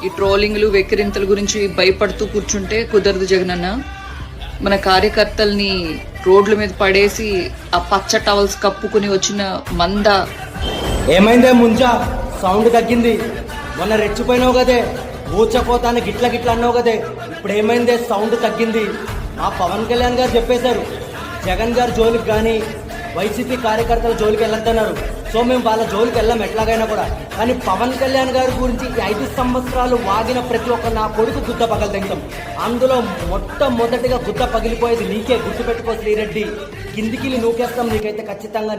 ఈ ట్రోలింగ్లు వెక్కిరింతల గురించి భయపడుతూ కూర్చుంటే కుదరదు జగనన్న. మన కార్యకర్తల్ని రోడ్ల మీద పడేసి ఆ పచ్చ టవల్స్ కప్పుకుని వచ్చిన మంద. ఏమైందే ముంచా, సౌండ్ తగ్గింది. మొన్న రెచ్చిపోయినావు కదే, ఊచకోతాన్ని గిట్ల గిట్ల అన్నావు కదే, ఇప్పుడు ఏమైందే సౌండ్ తగ్గింది. మా పవన్ కళ్యాణ్ గారు చెప్పేశారు, జగన్ గారు జోలికి కానీ వైసీపీ కార్యకర్తల జోలికి వెళ్ళొద్దన్నారు. సో మేము వాళ్ళ జోలికి వెళ్ళాం ఎట్లాగైనా కూడా. కానీ పవన్ కళ్యాణ్ గారి గురించి ఈ 5 సంవత్సరాలు వాగిన ప్రతి ఒక్క నా కొడుకు గుద్ద పగలు తెంగం. అందులో మొట్టమొదటిగా గుద్ద పగిలిపోయేది నీకే, గుర్తుపెట్టుకో శ్రీరెడ్డి. కిందికి నూకేస్తాం నీకైతే ఖచ్చితంగా.